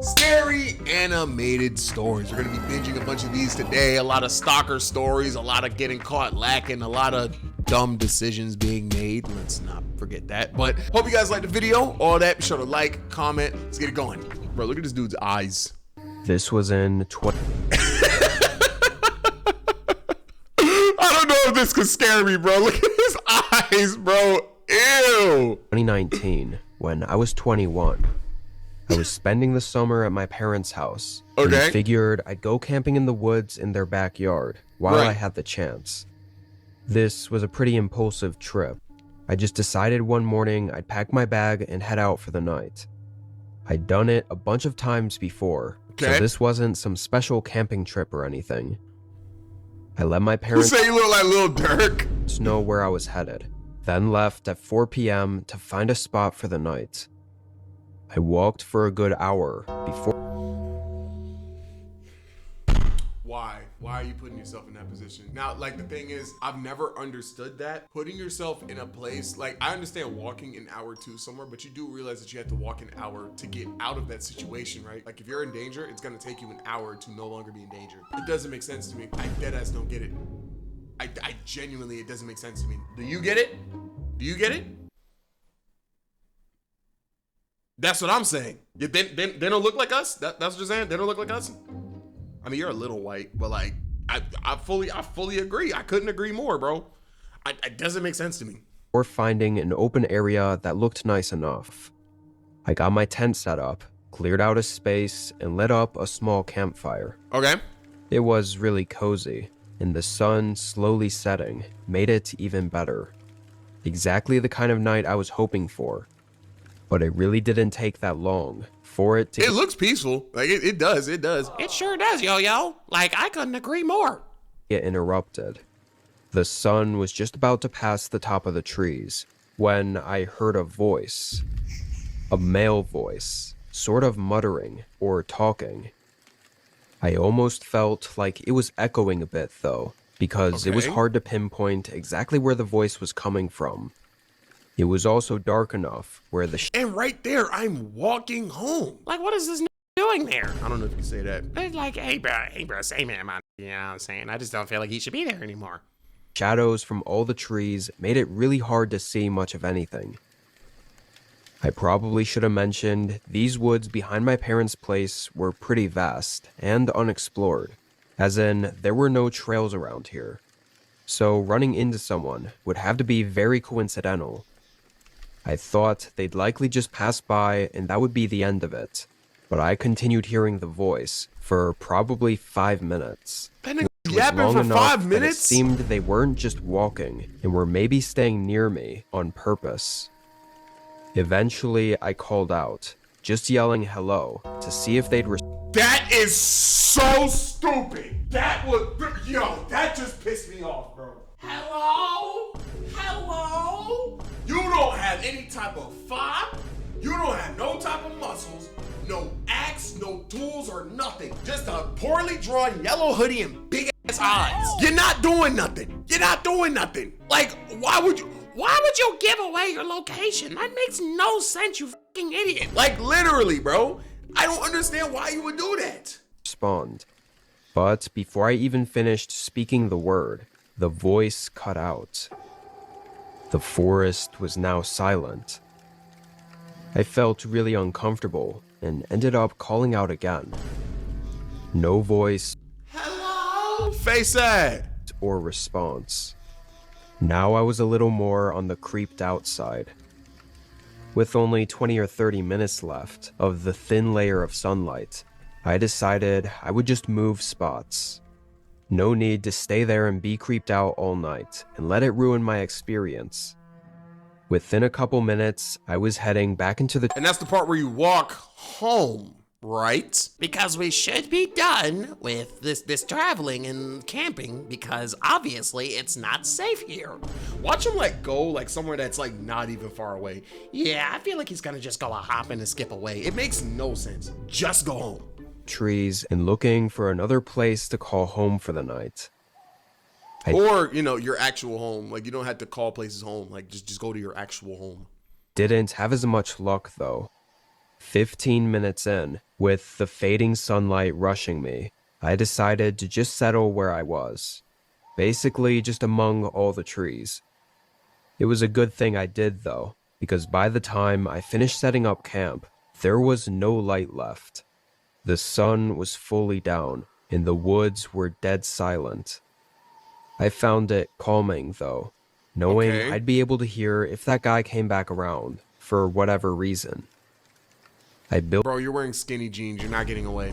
Scary animated stories. We're gonna be binging a bunch of these today. A lot of stalker stories, a lot of getting caught lacking, a lot of dumb decisions being made. Let's not forget that. But hope you guys liked the video. All that, be sure to like, comment. Let's get it going. Bro, look at this dude's eyes. This was in I don't know if this could scare me, bro. Look at his eyes, bro. Ew. 2019, when I was 21. I was spending the summer at my parents' house. Okay. And figured I'd go camping in the woods in their backyard while I had the chance. This was a pretty impulsive trip. I just decided one morning I'd pack my bag and head out for the night. I'd done it a bunch of times before, so this wasn't some special camping trip or anything. I let my parents say you look like Lil Durk. know where I was headed, then left at 4 p.m. to find a spot for the night. I walked for a good hour before. Why are you putting yourself in that position? Now, like, the thing is, I've never understood that. Putting yourself in a place, like, I understand walking an hour to somewhere, but you do realize that you have to walk an hour to get out of that situation, right? Like, if you're in danger, it's gonna take you an hour to no longer be in danger. It doesn't make sense to me. I deadass don't get it. I genuinely, it doesn't make sense to me. Do you get it? Do you get it? That's what I'm saying. They don't look like us? That's what you're saying? They don't look like us? I mean, you're a little white, but like, I fully agree. I couldn't agree more, bro. It doesn't make sense to me. Or finding an open area that looked nice enough. I got my tent set up, cleared out a space, and lit up a small campfire. Okay. It was really cozy, and the sun slowly setting made it even better. Exactly the kind of night I was hoping for. But it really didn't take that long for it to... It looks peaceful. Like, it does. It Sure does, Yo-Yo. Like, I couldn't agree more. Get interrupted. The sun was just about to pass the top of the trees when I heard a voice. A male voice, sort of muttering or talking. I almost felt like it was echoing a bit, though, because it was hard to pinpoint exactly where the voice was coming from. It was also dark enough where the and right there, I'm walking home. Like, what is this doing there? I don't know if you can say that. It's like, hey, bro, say man, man. You know what I'm saying? I just don't feel like he should be there anymore. shadows from all the trees made it really hard to see much of anything. I probably should have mentioned these woods behind my parents' place were pretty vast and unexplored, as in there were no trails around here. So running into someone would have to be very coincidental. I thought they'd likely just pass by and that would be the end of it, but I continued hearing the voice for probably 5 minutes. Yapping for 5 minutes? It seemed they weren't just walking and were maybe staying near me on purpose. Eventually, I called out, just yelling hello to see if they'd That is so stupid. That just pissed me off, bro. Hello? Hello? You don't have any type of fob. You don't have no type of muscles, no axe, no tools or nothing. Just a poorly drawn yellow hoodie and big ass eyes. You're not doing nothing. You're not doing nothing. Like, why would you give away your location? That makes no sense, you fucking idiot. Like, literally, bro. I don't understand why you would do that. respond. But before I even finished speaking the word, the voice cut out. The forest was now silent. I felt really uncomfortable and ended up calling out again. No voice. Hello? Face that. Or response. Now I was a little more on the creeped out side. With only 20 or 30 minutes left of the thin layer of sunlight, I decided I would just move spots. No need to stay there and be creeped out all night and let it ruin my experience. Within a couple minutes, I was heading back into the... And that's the part where you walk home, right? Because we should be done with this traveling and camping, because obviously it's not safe here. Watch him like go like somewhere that's like not even far away. Yeah, I feel like he's gonna just go a hop and a skip away. It makes no sense. Just go home. trees and looking for another place to call home for the night. Or, you know, your actual home. Like, you don't have to call places home. Like, just go to your actual home. Didn't have as much luck, though. 15 minutes in, with the fading sunlight rushing me, I decided to just settle where I was. Basically, just among all the trees. It was a good thing I did, though, because by the time I finished setting up camp, there was no light left. The sun was fully down, and the woods were dead silent. I found it calming, though, knowing I'd be able to hear if that guy came back around, for whatever reason. Bro, you're wearing skinny jeans. You're not getting away.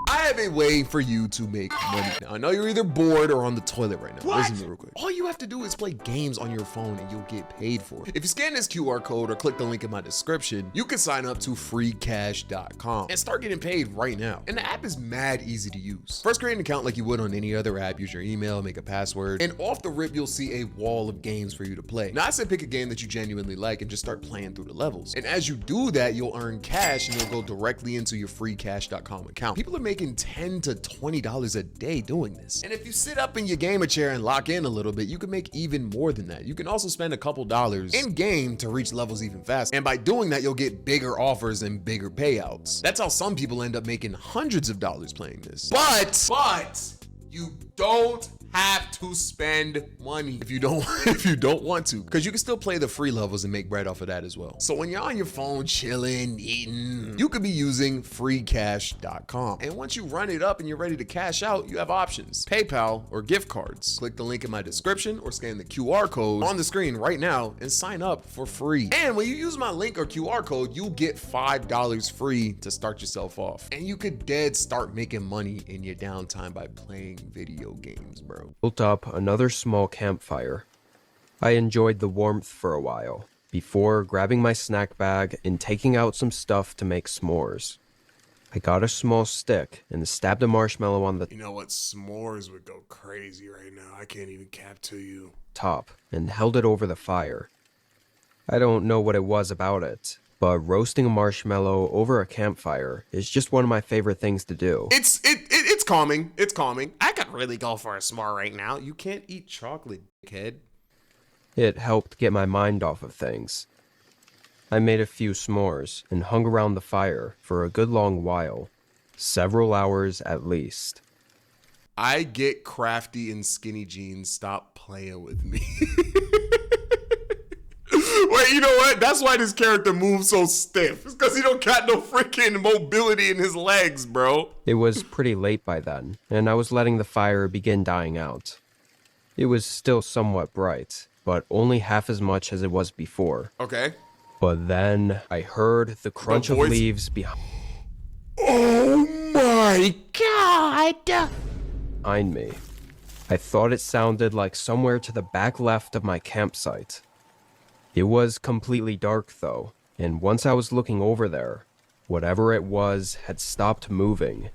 I have a way for you to make money. Now, I know you're either bored or on the toilet right now. Listen to me real quick. All you have to do is play games on your phone and you'll get paid for it. If you scan this QR code or click the link in my description, you can sign up to freecash.com and start getting paid right now. And the app is mad easy to use. First, create an account like you would on any other app. Use your email, make a password, and off the rip, you'll see a wall of games for you to play. Now, I said pick a game that you genuinely like and just start playing through the levels. And as you do that, you'll earn cash and it'll go directly into your freecash.com account. People are making $10 to $20 a day doing this. And if you sit up in your gamer chair and lock in a little bit, you can make even more than that. You can also spend a couple dollars in game to reach levels even faster. And by doing that, you'll get bigger offers and bigger payouts. That's how some people end up making hundreds of dollars playing this. But you don't have to spend money if you don't want to, because you can still play the free levels and make bread off of that as well. So when you're on your phone chilling, eating, you could be using freecash.com. And once you run it up and you're ready to cash out, you have options: PayPal or gift cards. Click the link in my description or scan the QR code on the screen right now and sign up for free. And when you use my link or QR code, you'll get $5 free to start yourself off. And you could dead start making money in your downtime by playing video games, bro. Built up another small campfire. I enjoyed the warmth for a while, before grabbing my snack bag and taking out some stuff to make s'mores. I got a small stick and stabbed a marshmallow on the You know what? S'mores would go crazy right now. I can't even cap to you. top and held it over the fire. I don't know what it was about it, but roasting a marshmallow over a campfire is just one of my favorite things to do. It's calming. It's calming. I could really go for a s'more right now. You can't eat chocolate, kid. It helped get my mind off of things. I made a few s'mores and hung around the fire for a good long while, several hours at least. I get crafty in skinny jeans. Stop playing with me. Wait, you know what? That's why this character moves so stiff. It's because he don't got no freaking mobility in his legs, bro. It was pretty late by then, and I was letting the fire begin dying out. It was still somewhat bright, but only half as much as it was before. Okay. But then I heard the crunch of leaves behind My God! me. I thought it sounded like somewhere to the back left of my campsite. It was completely dark though, and once I was looking over there, whatever it was had stopped moving.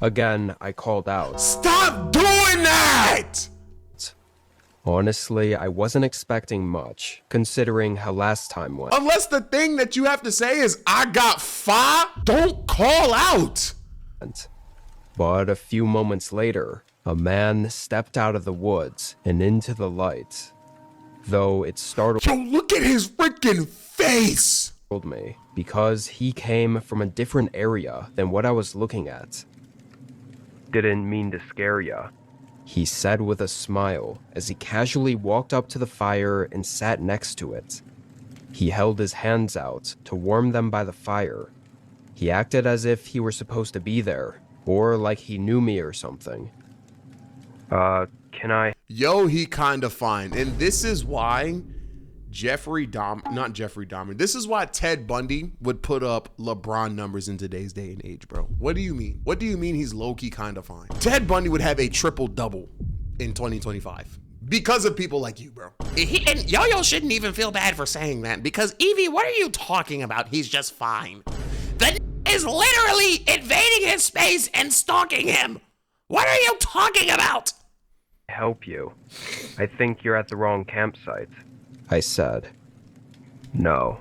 Again, I called out. Stop doing that! Honestly, I wasn't expecting much, considering how last time went. Unless the thing that you have to say is, I got fire, don't call out. But a few moments later, a man stepped out of the woods and into the light. Though it startled Yo, look at his freaking face! me, because he came from a different area than what I was looking at. Didn't mean to scare ya, he said with a smile as he casually walked up to the fire and sat next to it. He held his hands out to warm them by the fire. He acted as if he were supposed to be there, or like he knew me or something. Can I? Yo, he kinda fine. And this is why not Jeffrey Dahmer. This is why Ted Bundy would put up LeBron numbers in today's day and age, bro. What do you mean? What do you mean he's low-key kinda fine? Ted Bundy would have a triple-double in 2025 because of people like you, bro. And Yoyo shouldn't even feel bad for saying that, because Evie, what are you talking about? He's just fine. The is literally invading his space and stalking him. What are you talking about? Help you. I think you're at the wrong campsite, I said. No.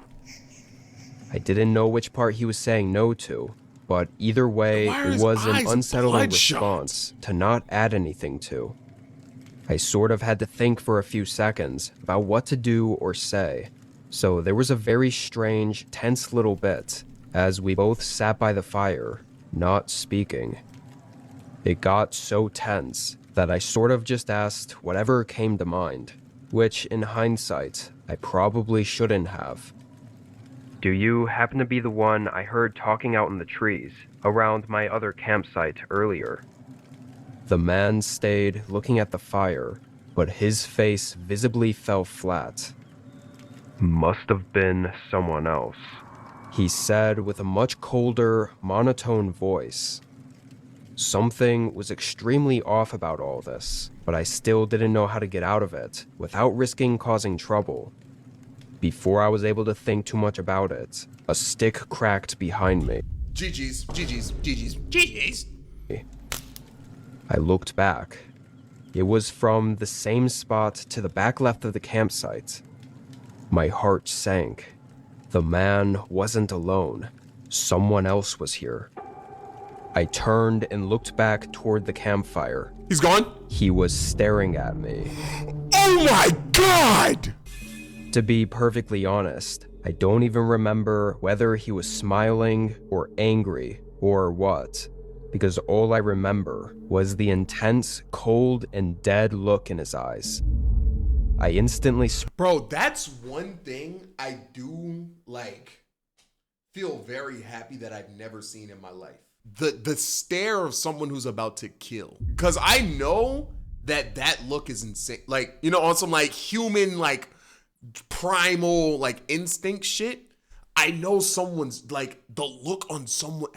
I didn't know which part he was saying no to, but either way, it was an unsettling response to not add anything to. I sort of had to think for a few seconds about what to do or say, so there was a very strange, tense little bit, as we both sat by the fire, not speaking. It got so tense that I sort of just asked whatever came to mind, which in hindsight, I probably shouldn't have. Do you happen to be the one I heard talking out in the trees around my other campsite earlier? The man stayed looking at the fire, but his face visibly fell flat. Must have been someone else, he said with a much colder, monotone voice. Something was extremely off about all this, but I still didn't know how to get out of it without risking causing trouble. Before I was able to think too much about it, a stick cracked behind me. GG's. I looked back. It was from the same spot to the back left of the campsite. My heart sank. The man wasn't alone. Someone else was here. I turned and looked back toward the campfire. He's gone? He was staring at me. Oh my God! To be perfectly honest, I don't even remember whether he was smiling or angry or what, because all I remember was the intense, cold, and dead look in his eyes. I instantly... Bro, that's one thing I do, feel very happy that I've never seen in my life. The stare of someone who's about to kill. Because I know that look is insane. On some, human, primal, instinct shit. I know someone's, the look on someone,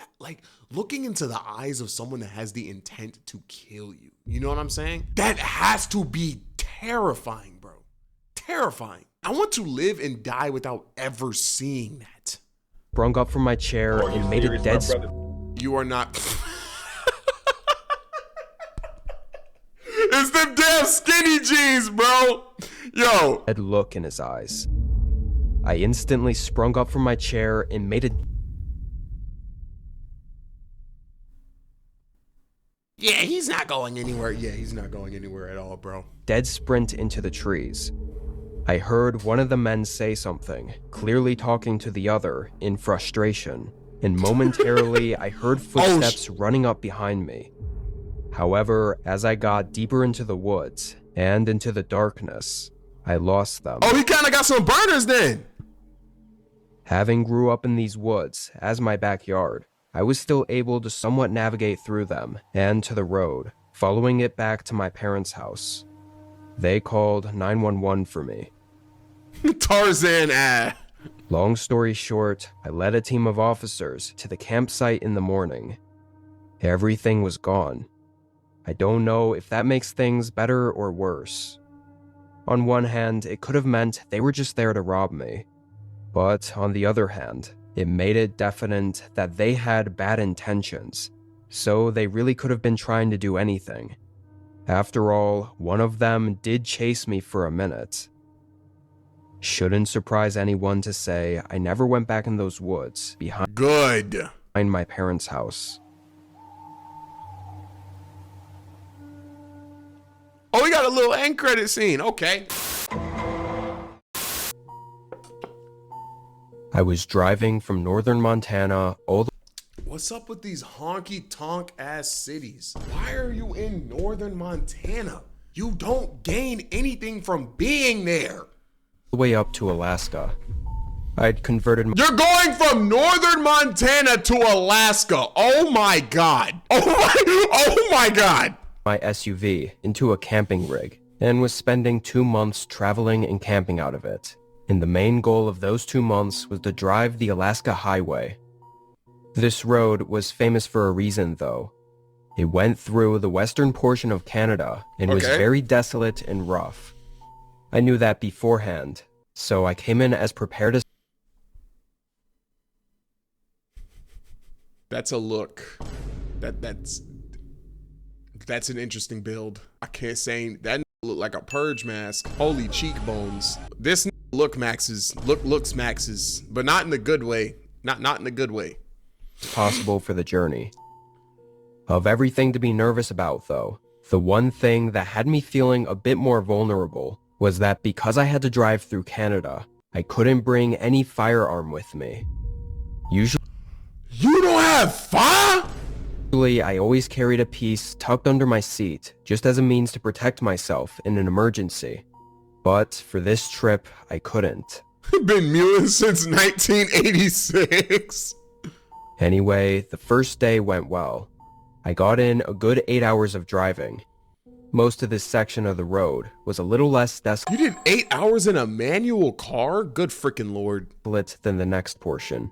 looking into the eyes of someone that has the intent to kill you. You know what I'm saying? That has to be terrifying, bro. Terrifying. I want to live and die without ever seeing that. Sprung up from my chair and made a dead... You are not... It's them damn skinny jeans, bro. Yo. Dead look in his eyes. I instantly sprung up from my chair and made a... Yeah, he's not going anywhere. Yeah, he's not going anywhere at all, bro. Dead sprint into the trees. I heard one of the men say something, clearly talking to the other in frustration, and momentarily I heard footsteps running up behind me. However, as I got deeper into the woods and into the darkness, I lost them. Oh, he kind of got some burners then. Having grew up in these woods as my backyard, I was still able to somewhat navigate through them and to the road, following it back to my parents' house. They called 911 for me. Tarzan. Long story short, I led a team of officers to the campsite in the morning. Everything was gone. I don't know if that makes things better or worse. On one hand, it could have meant they were just there to rob me. But on the other hand, it made it definite that they had bad intentions, so they really could have been trying to do anything. After all, one of them did chase me for a minute. Shouldn't surprise anyone to say I never went back in those woods behind my parents' house. Oh, we got a little end credit scene. Okay. I was driving from northern Montana all the... What's up with these honky-tonk ass cities? Why are you in northern Montana? You don't gain anything from being there. way up to Alaska. I'd converted... You're going from northern Montana to Alaska. Oh my God. Oh my God. My SUV into a camping rig and was spending 2 months traveling and camping out of it. And the main goal of those 2 months was to drive the Alaska Highway. This road was famous for a reason, though. It went through the western portion of Canada and was very desolate and rough. I knew that beforehand, so I came in as prepared as... That's a look. That's an interesting build. I can't say that look like a purge mask. Holy cheekbones. This looks maxes, but not in the good way. Not in the good way. Possible for the journey. Of everything to be nervous about, though, the one thing that had me feeling a bit more vulnerable was that because I had to drive through Canada, I couldn't bring any firearm with me. Usually... You don't have fire? Usually, I always carried a piece tucked under my seat, just as a means to protect myself in an emergency. But for this trip, I couldn't. Been mewing since 1986. Anyway, the first day went well. I got in a good 8 hours of driving. Most of this section of the road was a little less You did 8 hours in a manual car? Good freaking lord. desolate than the next portion.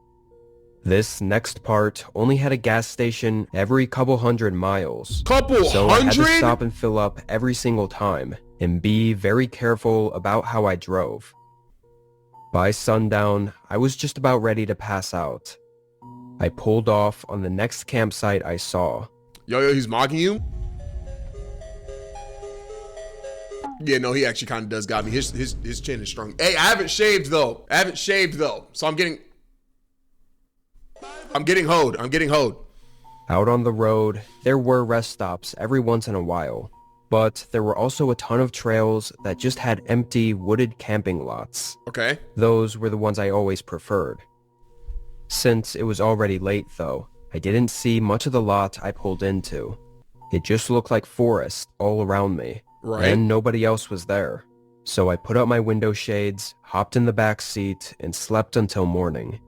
This next part only had a gas station every couple hundred miles. Couple So I had to hundred? stop and fill up every single time and be very careful about how I drove. By sundown, I was just about ready to pass out. I pulled off on the next campsite I saw. Yo, he's mocking you? Yeah, no, he actually kind of does got me. His chin is strong. Hey, I haven't shaved though. So I'm getting hoed. Out on the road, there were rest stops every once in a while, but there were also a ton of trails that just had empty wooded camping lots. Okay. Those were the ones I always preferred. Since it was already late though, I didn't see much of the lot I pulled into. It just looked like forest all around me, Right. and nobody else was there. So I put up my window shades, hopped in the back seat, and slept until morning.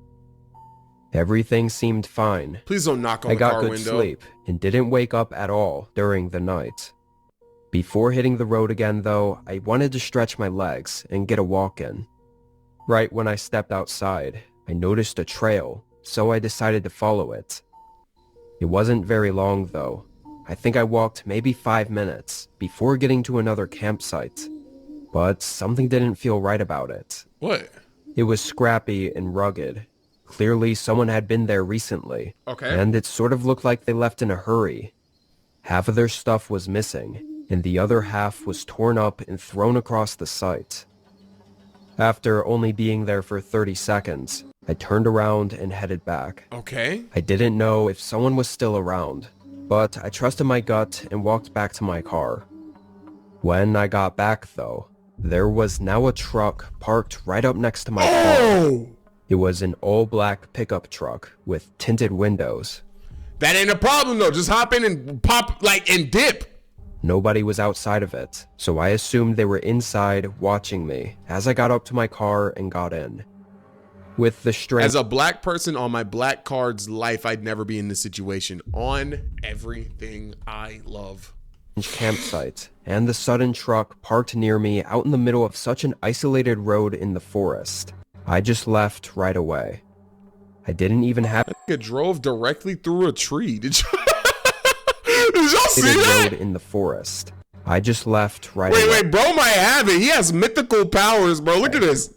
Everything seemed fine. Please don't knock on I the got car good window. sleep and didn't wake up at all during the night. Before hitting the road again though, I wanted to stretch my legs and get a walk in. Right when I stepped outside, I noticed a trail, so I decided to follow it. It wasn't very long though. I think I walked maybe 5 minutes before getting to another campsite. But something didn't feel right about it. What? It was scrappy and rugged. Clearly someone had been there recently. Okay. And it sort of looked like they left in a hurry. Half of their stuff was missing, and the other half was torn up and thrown across the site. After only being there for 30 seconds, I turned around and headed back. Okay. I didn't know if someone was still around, but I trusted my gut and walked back to my car. When I got back though, there was now a truck parked right up next to my car. Oh! It was an all-black pickup truck with tinted windows. That ain't a problem though. Just hop in and pop and dip. Nobody was outside of it, so I assumed they were inside watching me as I got up to my car and got in. With the strange As a black person on my black card's life, I'd never be in this situation. On everything I love. campsite and the sudden truck parked near me out in the middle of such an isolated road in the forest, I just left right away. I didn't even have It drove directly through a tree. Did y'all see a that? road in the forest. I just left right Wait, away. bro might have it. He has mythical powers, bro. Look at this.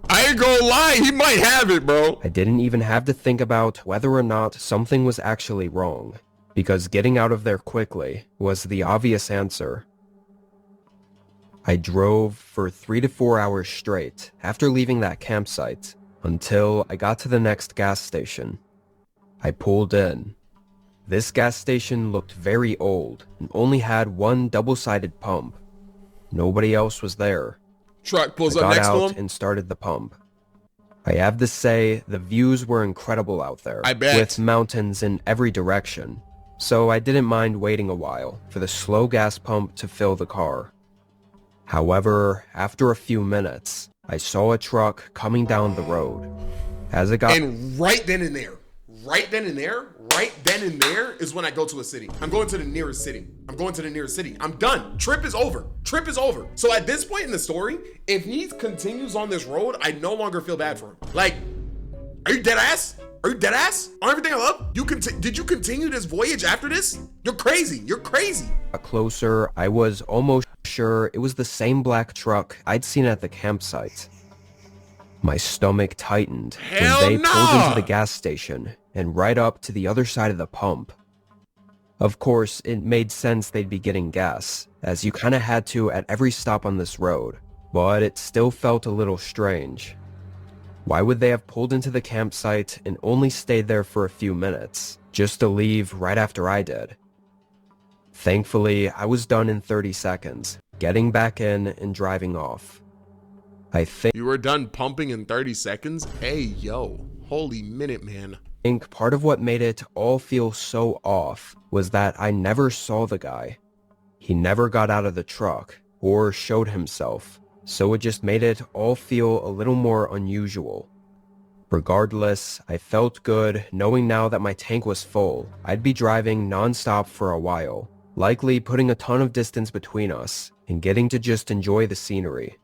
I ain't gonna lie, he might have it, bro. I didn't even have to think about whether or not something was actually wrong, because getting out of there quickly was the obvious answer. I drove for 3 to 4 hours straight after leaving that campsite until I got to the next gas station. I pulled in. This gas station looked very old and only had one double-sided pump. Nobody else was there. Truck pulls I up got next to out him. and started the pump. I have to say, the views were incredible out there. I bet. With mountains in every direction. So I didn't mind waiting a while for the slow gas pump to fill the car. However, after a few minutes, I saw a truck coming down the road. As it got And right then and there is when I go to a city. I'm going to the nearest city. I'm done. Trip is over. So at this point in the story, if he continues on this road, I no longer feel bad for him. Like, are you dead ass? On everything I love? Did you continue this voyage after this? You're crazy. closer, I was almost sure it was the same black truck I'd seen at the campsite. My stomach tightened Hell when they pulled nah! into the gas station and right up to the other side of the pump. Of course, it made sense they'd be getting gas, as you kinda had to at every stop on this road, but it still felt a little strange. Why would they have pulled into the campsite and only stayed there for a few minutes, just to leave right after I did? Thankfully, I was done in 30 seconds, getting back in and driving off. I think You were done pumping in 30 seconds? Hey, yo. Holy minute, man. think part of what made it all feel so off was that I never saw the guy. He never got out of the truck or showed himself, so it just made it all feel a little more unusual. Regardless, I felt good knowing now that my tank was full. I'd be driving non-stop for a while, likely putting a ton of distance between us and getting to just enjoy the scenery.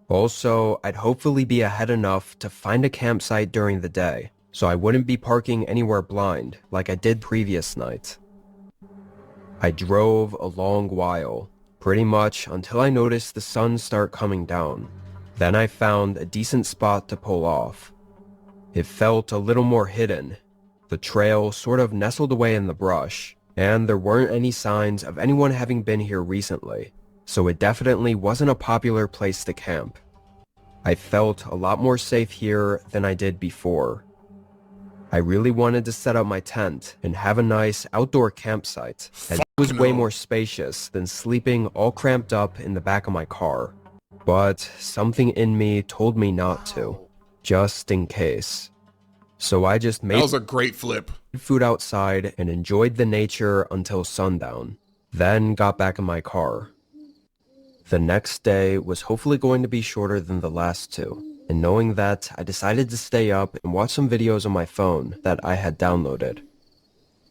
Also, I'd hopefully be ahead enough to find a campsite during the day, so I wouldn't be parking anywhere blind like I did previous night. I drove a long while, pretty much until I noticed the sun start coming down. Then I found a decent spot to pull off. It felt a little more hidden. The trail sort of nestled away in the brush, and there weren't any signs of anyone having been here recently, so it definitely wasn't a popular place to camp. I felt a lot more safe here than I did before. I really wanted to set up my tent and have a nice outdoor campsite, and it was way more spacious than sleeping all cramped up in the back of my car. But something in me told me not to, just in case. So I just made That was a great flip. food outside and enjoyed the nature until sundown, then got back in my car. The next day was hopefully going to be shorter than the last two, and knowing that, I decided to stay up and watch some videos on my phone that I had downloaded.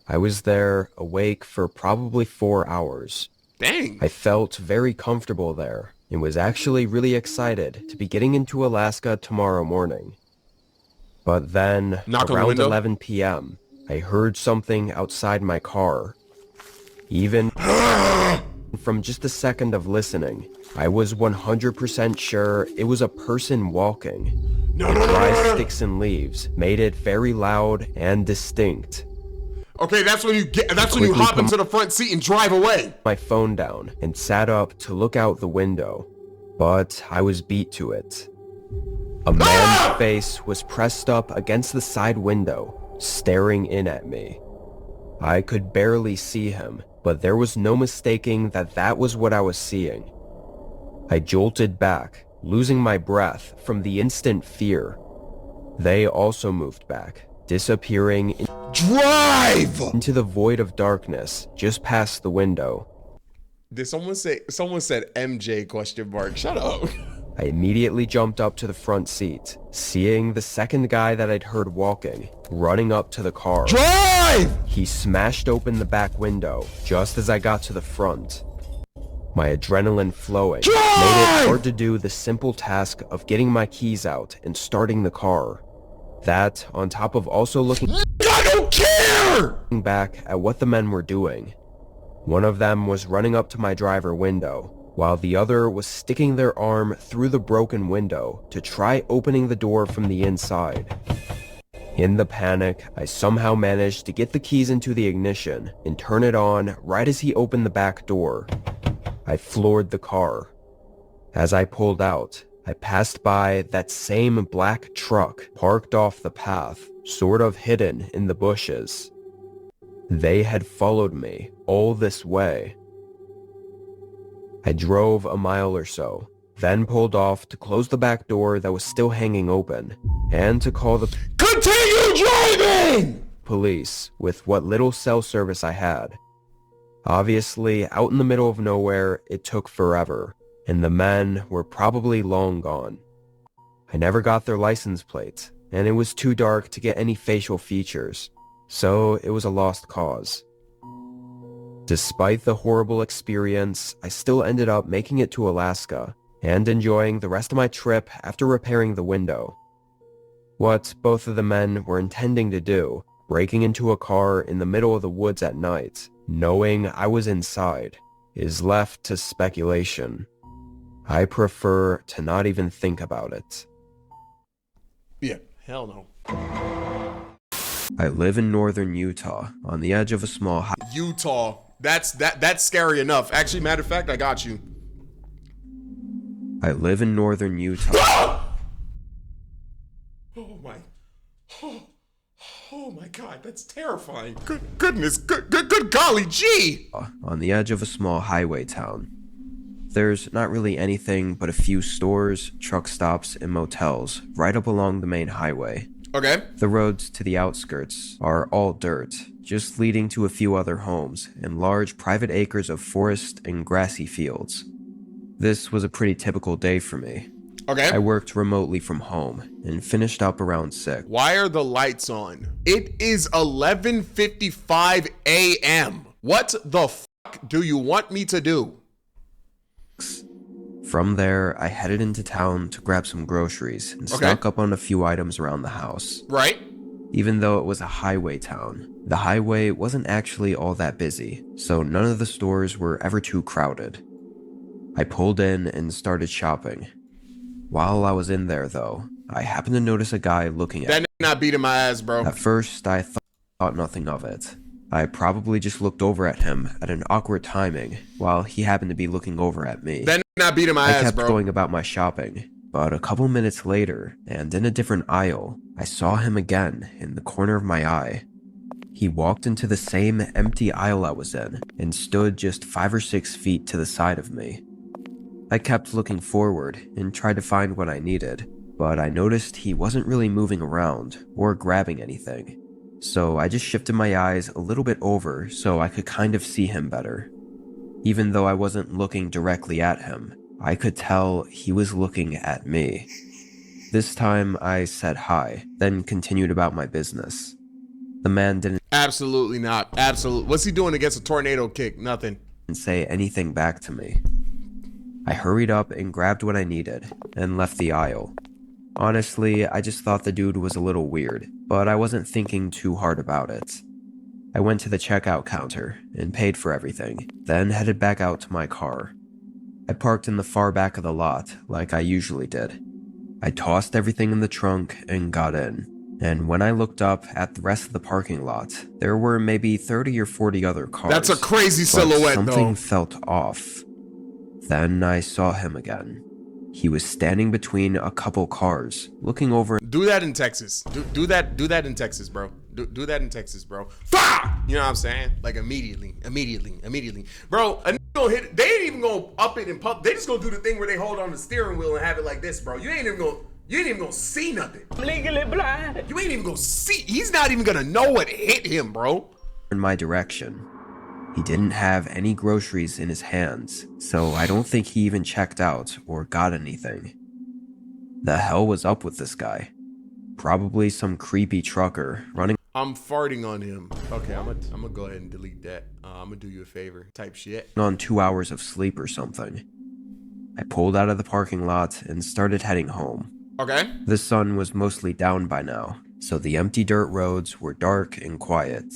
I was there, awake for probably 4 hours. Dang. I felt very comfortable there, and was actually really excited to be getting into Alaska tomorrow morning. But then, Knock on the around window? 11 p.m., I heard something outside my car. Even from just a second of listening, I was 100% sure it was a person walking. No, Dry sticks and leaves made it very loud and distinct. Okay, that's when you hop into the front seat and drive away. My phone down and sat up to look out the window, but I was beat to it. A man's face was pressed up against the side window, staring in at me. I could barely see him, but there was no mistaking that that was what I was seeing. I jolted back, losing my breath from the instant fear. They also moved back, disappearing into the void of darkness just past the window. Did someone said MJ question mark? Shut up. I immediately jumped up to the front seat, seeing the second guy that I'd heard walking, running up to the car. Drive! He smashed open the back window just as I got to the front. My adrenaline flowing made it hard to do the simple task of getting my keys out and starting the car. That, on top of also looking I don't care! back at what the men were doing. One of them was running up to my driver window, while the other was sticking their arm through the broken window to try opening the door from the inside. In the panic, I somehow managed to get the keys into the ignition and turn it on right as he opened the back door. I floored the car. As I pulled out, I passed by that same black truck parked off the path, sort of hidden in the bushes. They had followed me all this way. I drove a mile or so, then pulled off to close the back door that was still hanging open, and to call the Continue driving! police with what little cell service I had. Obviously, out in the middle of nowhere, it took forever, and the men were probably long gone. I never got their license plates, and it was too dark to get any facial features, so it was a lost cause. Despite the horrible experience, I still ended up making it to Alaska and enjoying the rest of my trip after repairing the window. What both of the men were intending to do, breaking into a car in the middle of the woods at night, knowing I was inside, is left to speculation. I prefer to not even think about it. Yeah, hell no. I live in northern Utah, on the edge of a small Utah. That's scary enough. Actually, matter of fact, I got you. I live in northern Utah. Oh my. Oh my god, that's terrifying. Good golly gee. On the edge of a small highway town. There's not really anything but a few stores, truck stops, and motels right up along the main highway. Okay. The roads to the outskirts are all dirt, just leading to a few other homes and large private acres of forest and grassy fields. This was a pretty typical day for me. Okay. I worked remotely from home and finished up around 6. Why are the lights on? It is 11:55 a.m. What the fuck do you want me to do? From there, I headed into town to grab some groceries and stock up on a few items around the house. Right? Even though it was a highway town, the highway wasn't actually all that busy, so none of the stores were ever too crowded. I pulled in and started shopping. While I was in there, though, I happened to notice a guy looking at me. That not beating my ass, bro. At first, I thought nothing of it. I probably just looked over at him at an awkward timing while he happened to be looking over at me. That not beating my I ass, kept bro. going about my shopping, but a couple minutes later, and in a different aisle, I saw him again in the corner of my eye. He walked into the same empty aisle I was in and stood just 5 or 6 feet to the side of me. I kept looking forward and tried to find what I needed, but I noticed he wasn't really moving around or grabbing anything. So I just shifted my eyes a little bit over so I could kind of see him better. Even though I wasn't looking directly at him, I could tell he was looking at me. This time I said hi, then continued about my business. The man didn't Absolutely not. Absolutely. What's he doing against a tornado kick? Nothing. say anything back to me. I hurried up and grabbed what I needed and left the aisle. Honestly, I just thought the dude was a little weird, but I wasn't thinking too hard about it. I went to the checkout counter and paid for everything, then headed back out to my car. I parked in the far back of the lot, like I usually did. I tossed everything in the trunk and got in, and when I looked up at the rest of the parking lot, there were maybe 30 or 40 other cars. That's a crazy but silhouette, something though. felt off. Then I saw him again. He was standing between a couple cars, looking over. Do that in Texas. Do that in Texas, bro. Do that in Texas, bro. Fah! You know what I'm saying? Like immediately. Bro, a nigga gonna hit, they ain't even gonna up it and pump. They just gonna do the thing where they hold on the steering wheel and have it like this, bro. You ain't even gonna see nothing. Legally blind. You ain't even gonna see. He's not even gonna know what hit him, bro. In my direction. He didn't have any groceries in his hands, so I don't think he even checked out or got anything. The hell was up with this guy? Probably some creepy trucker running I'm farting on him. Okay, I'm gonna go ahead and delete that. I'm gonna do you a favor type shit. on 2 hours of sleep or something. I pulled out of the parking lot and started heading home. Okay. The sun was mostly down by now, so the empty dirt roads were dark and quiet.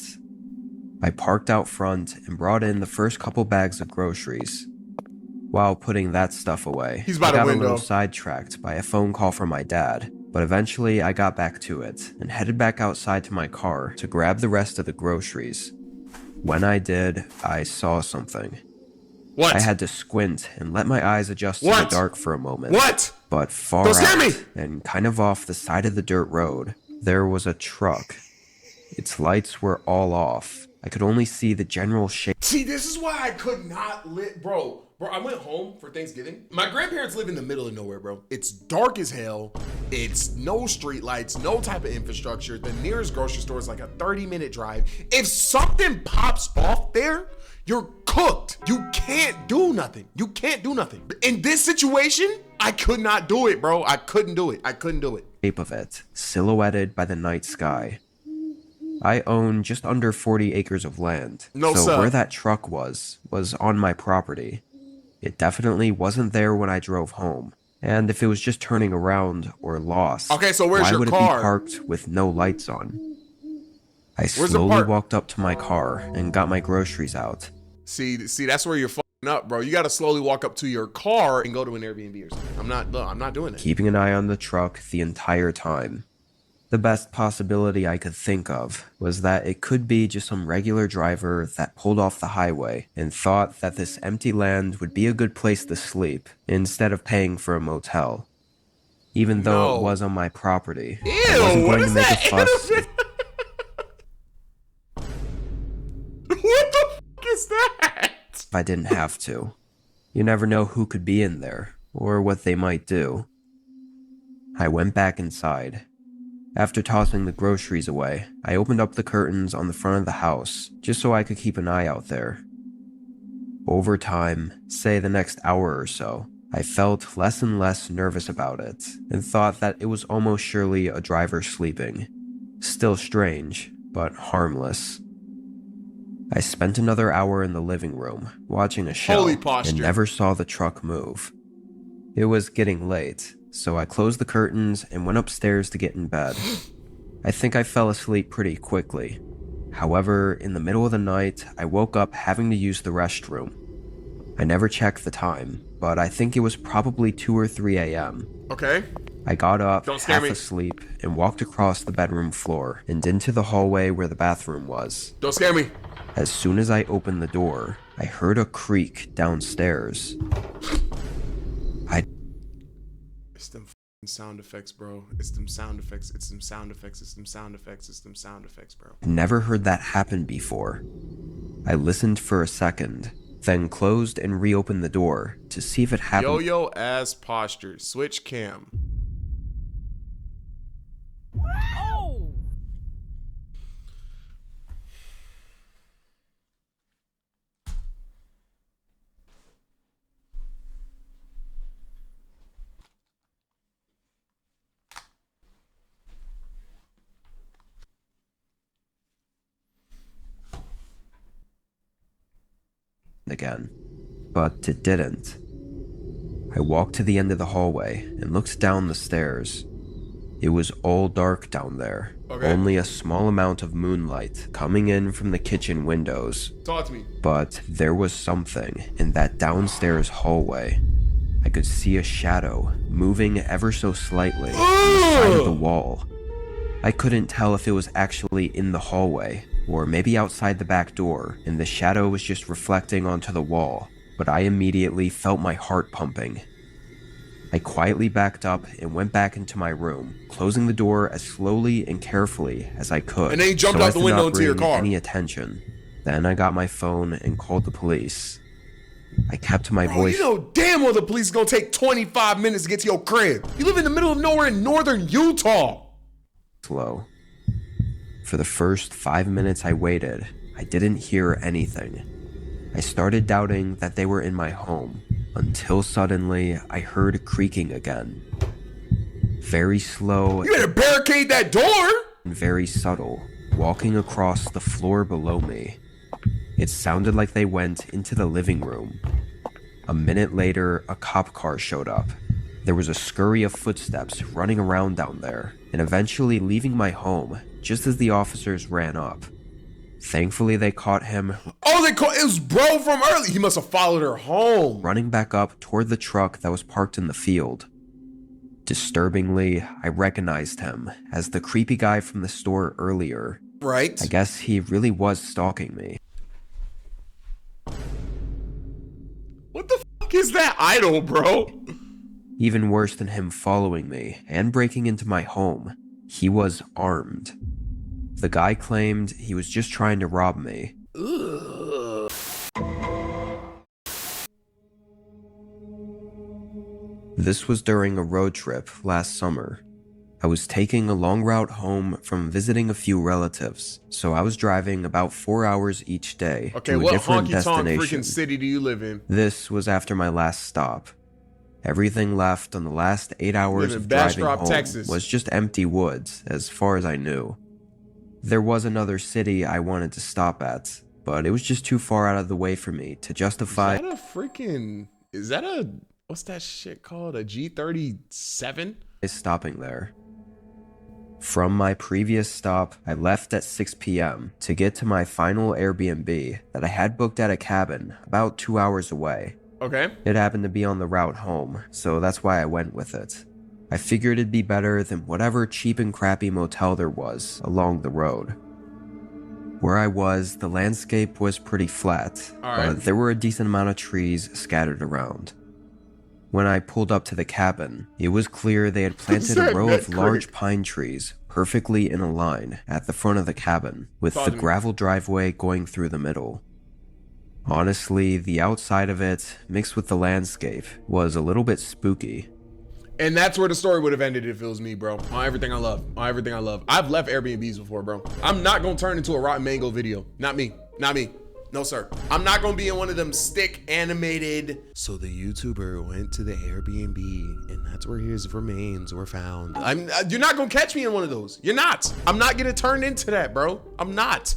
I parked out front and brought in the first couple bags of groceries. While putting that stuff away, He's by I the got a window. little sidetracked by a phone call from my dad, but eventually I got back to it and headed back outside to my car to grab the rest of the groceries. When I did, I saw something. What? I had to squint and let my eyes adjust to the What? dark for a moment. What? But far Don't scare out me! and kind of off the side of the dirt road, there was a truck. Its lights were all off. I could only see the general shape. See, this is why I could not bro, I went home for Thanksgiving. My grandparents live in the middle of nowhere, bro. It's dark as hell. It's no street lights, no type of infrastructure. The nearest grocery store is like a 30-minute drive. If something pops off there, you're cooked. You can't do nothing. In this situation, I could not do it, bro. I couldn't do it. Of it, silhouetted by the night sky. I own just under 40 acres of land, No, so sir. where that truck was on my property. It definitely wasn't there when I drove home, and if it was just turning around or lost, Okay, so where's why your would car? it be parked with no lights on? I Where's the slowly park? walked up to my car and got my groceries out. See, that's where you're fucking up, bro. You got to slowly walk up to your car and go to an Airbnb or something. I'm not doing that. Keeping an eye on the truck the entire time. The best possibility I could think of was that it could be just some regular driver that pulled off the highway and thought that this empty land would be a good place to sleep instead of paying for a motel. Even though No. it was on my property, I Ew, wasn't what going is to make that? a fuss if What the fuck is that? I didn't have to. You never know who could be in there or what they might do. I went back inside. After tossing the groceries away, I opened up the curtains on the front of the house just so I could keep an eye out there. Over time, say the next hour or so, I felt less and less nervous about it and thought that it was almost surely a driver sleeping. Still strange, but harmless. I spent another hour in the living room watching a show and never saw the truck move. It was getting late, so I closed the curtains and went upstairs to get in bed. I think I fell asleep pretty quickly. However, in the middle of the night, I woke up having to use the restroom. I never checked the time, but I think it was probably 2 or 3 a.m. Okay. I got up, half asleep, and walked across the bedroom floor and into the hallway where the bathroom was. Don't scare me. As soon as I opened the door, I heard a creak downstairs. It's them sound effects, bro. It's them sound effects. It's them sound effects. It's them sound effects. It's them sound effects, bro. Never heard that happen before. I listened for a second, then closed and reopened the door to see if it happened. Yo-yo ass posture. Switch cam. Oh! Again, but it didn't. I walked to the end of the hallway and looked down the stairs. It was all dark down there, only a small amount of moonlight coming in from the kitchen windows. Talk to me. But there was something in that downstairs hallway. I could see a shadow moving ever so slightly on the side of the wall. I couldn't tell if it was actually in the hallway or maybe outside the back door and the shadow was just reflecting onto the wall, but I immediately felt my heart pumping. I quietly backed up and went back into my room, closing the door as slowly and carefully as I could. And then you jumped out the window into your car. Any attention. Then I got my phone and called the police. I kept my voice. You know damn well the police is gonna take 25 minutes to get to your crib. You live in the middle of nowhere in northern Utah. Slow. For the first 5 minutes I waited, I didn't hear anything. I started doubting that they were in my home, until suddenly I heard creaking again. Very slow. You better barricade that door! And very subtle, walking across the floor below me. It sounded like they went into the living room. A minute later, a cop car showed up. There was a scurry of footsteps running around down there, and eventually leaving my home just as the officers ran up. Thankfully, they caught him. Oh, it was bro from early. He must have followed her home. Running back up toward the truck that was parked in the field. Disturbingly, I recognized him as the creepy guy from the store earlier. Right. I guess he really was stalking me. What the fuck is that idol, bro? Even worse than him following me and breaking into my home, he was armed. The guy claimed he was just trying to rob me. Ugh. This was during a road trip last summer. I was taking a long route home from visiting a few relatives, so I was driving about 4 hours each day to a different destination. Freaking city do you live in? This was after my last stop. Everything left on the last 8 hours of driving home was just empty woods, as far as I knew. There was another city I wanted to stop at, but it was just too far out of the way for me to justify. Is that a, what's that shit called? A G37? Stopping there. From my previous stop, I left at 6 p.m. to get to my final Airbnb that I had booked at a cabin about 2 hours away. Okay. It happened to be on the route home, so that's why I went with it. I figured it'd be better than whatever cheap and crappy motel there was along the road. Where I was, the landscape was pretty flat, but there were a decent amount of trees scattered around. When I pulled up to the cabin, it was clear they had planted a row of large pine trees perfectly in a line at the front of the cabin, with the gravel driveway going through the middle. Honestly, the outside of it, mixed with the landscape, was a little bit spooky. And that's where the story would have ended if it was me, bro. On everything I love. On everything I love. I've left Airbnbs before, bro. I'm not gonna turn into a Rotten Mango video. Not me. Not me. No, sir. I'm not gonna be in one of them stick animated. So the YouTuber went to the Airbnb and that's where his remains were found. You're not gonna catch me in one of those. You're not. I'm not gonna turn into that, bro. I'm not.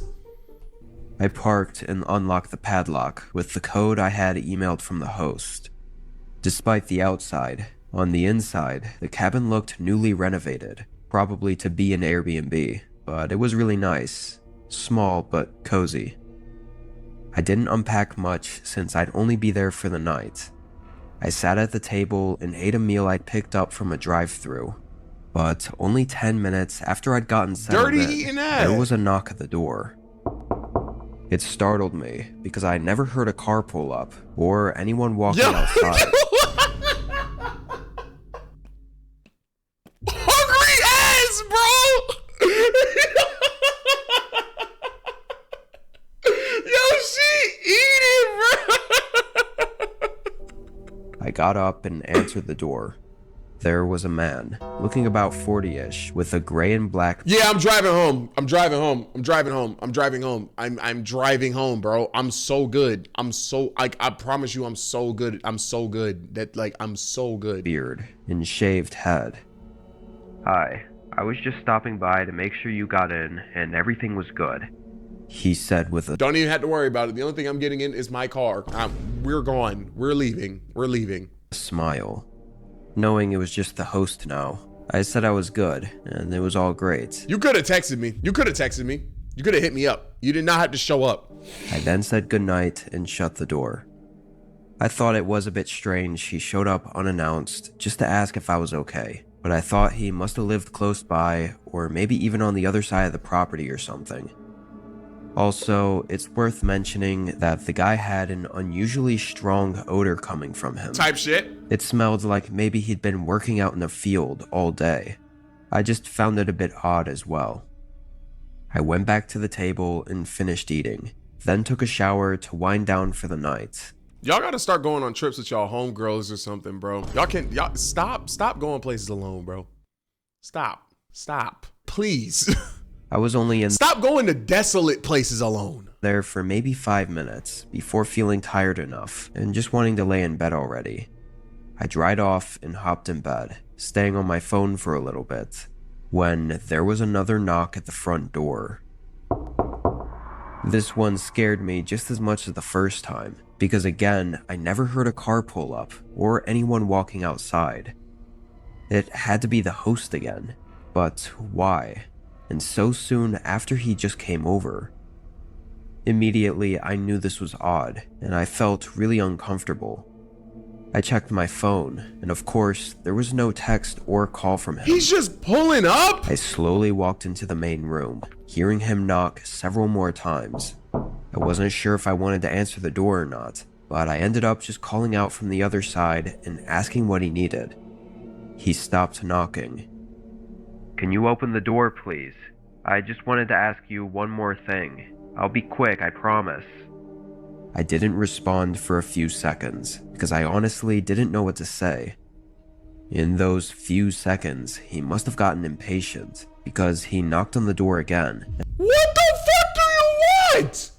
I parked and unlocked the padlock with the code I had emailed from the host. Despite the outside, on the inside, the cabin looked newly renovated, probably to be an Airbnb, but it was really nice. Small but cozy. I didn't unpack much since I'd only be there for the night. I sat at the table and ate a meal I'd picked up from a drive-thru. But only 10 minutes after I'd gotten settled in, there was a knock at the door. It startled me because I never heard a car pull up or anyone walking outside. Hungry ass, bro! Yo, she eating, bro! I got up and answered the door. There was a man, looking about 40-ish, with a gray and black... Yeah, I'm driving home. I'm driving home. I'm driving home. I'm driving home. I'm driving home, bro. I'm so good. I'm so... I promise you I'm so good. I'm so good. I'm so good. Beard and shaved head. Hi, I was just stopping by to make sure you got in and everything was good. He said with a... Don't even have to worry about it. The only thing I'm getting in is my car. We're gone. We're leaving. We're leaving. Smile. Knowing it was just the host now, I said I was good, and it was all great. You could have texted me. You could have texted me. You could have hit me up. You did not have to show up. I then said goodnight and shut the door. I thought it was a bit strange he showed up unannounced just to ask if I was okay, but I thought he must have lived close by, or maybe even on the other side of the property or something. Also, it's worth mentioning that the guy had an unusually strong odor coming from him. Type shit. It smelled like maybe he'd been working out in the field all day. I just found it a bit odd as well. I went back to the table and finished eating, then took a shower to wind down for the night. Y'all gotta start going on trips with y'all homegirls or something, bro. Y'all stop going places alone, bro. Stop. Please. I was only in... Stop going to desolate places alone. There for maybe 5 minutes before feeling tired enough and just wanting to lay in bed already. I dried off and hopped in bed, staying on my phone for a little bit, when there was another knock at the front door. This one scared me just as much as the first time, because again, I never heard a car pull up or anyone walking outside. It had to be the host again, but why? And so soon after he just came over. Immediately, I knew this was odd, and I felt really uncomfortable. I checked my phone, and of course, there was no text or call from him. He's just pulling up? I slowly walked into the main room, hearing him knock several more times. I wasn't sure if I wanted to answer the door or not, but I ended up just calling out from the other side and asking what he needed. He stopped knocking. Can you open the door, please? I just wanted to ask you one more thing. I'll be quick, I promise. I didn't respond for a few seconds, because I honestly didn't know what to say. In those few seconds, he must have gotten impatient, because he knocked on the door again. What the fuck do you want?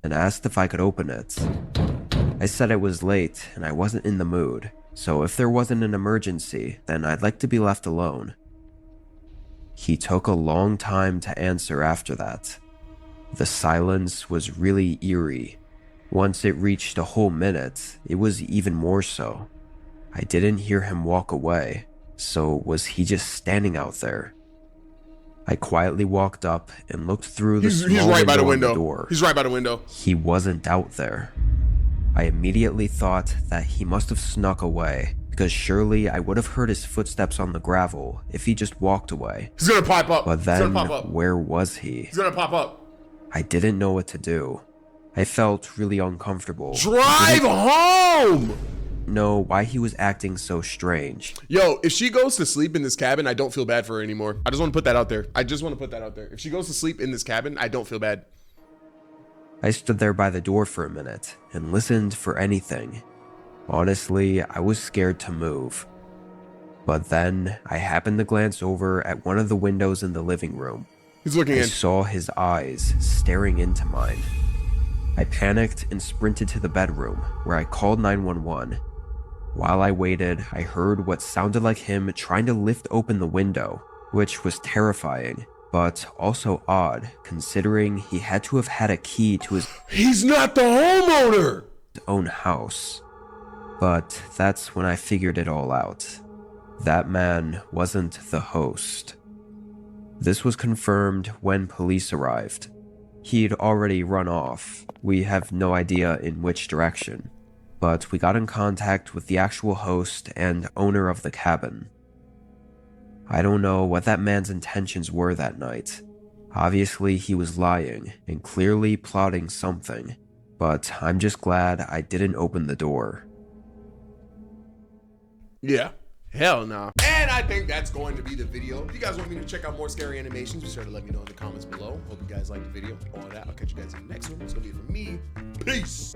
And asked if I could open it. I said it was late, and I wasn't in the mood, so if there wasn't an emergency, then I'd like to be left alone. He took a long time to answer after that. The silence was really eerie. Once it reached a whole minute, it was even more so. I didn't hear him walk away, so was he just standing out there? I quietly walked up and looked through the small right by the window window. on the door. He's right by the window. He wasn't out there. I immediately thought that he must have snuck away, because surely I would have heard his footsteps on the gravel if he just walked away. He's gonna pop up. But then, where was he? He's gonna pop up. I didn't know what to do. I felt really uncomfortable. Drive home! Know why he was acting so strange. Yo, if she goes to sleep in this cabin, I don't feel bad for her anymore. I just want to put that out there. If she goes to sleep in this cabin, I don't feel bad. I stood there by the door for a minute and listened for anything. Honestly, I was scared to move. But then I happened to glance over at one of the windows in the living room. He's looking I in. saw his eyes staring into mine. I panicked and sprinted to the bedroom, where I called 911. While I waited, I heard what sounded like him trying to lift open the window, which was terrifying, but also odd, considering he had to have had a key to his He's not the homeowner! own house. But that's when I figured it all out. That man wasn't the host. This was confirmed when police arrived. He'd already run off. We have no idea in which direction. But we got in contact with the actual host and owner of the cabin. I don't know what that man's intentions were that night. Obviously, he was lying and clearly plotting something, but I'm just glad I didn't open the door. Yeah. Hell no. And I think that's going to be the video. If you guys want me to check out more scary animations, be sure to let me know in the comments below. Hope you guys liked the video. All of that. I'll catch you guys in the next one. It's going to be it from me. Peace.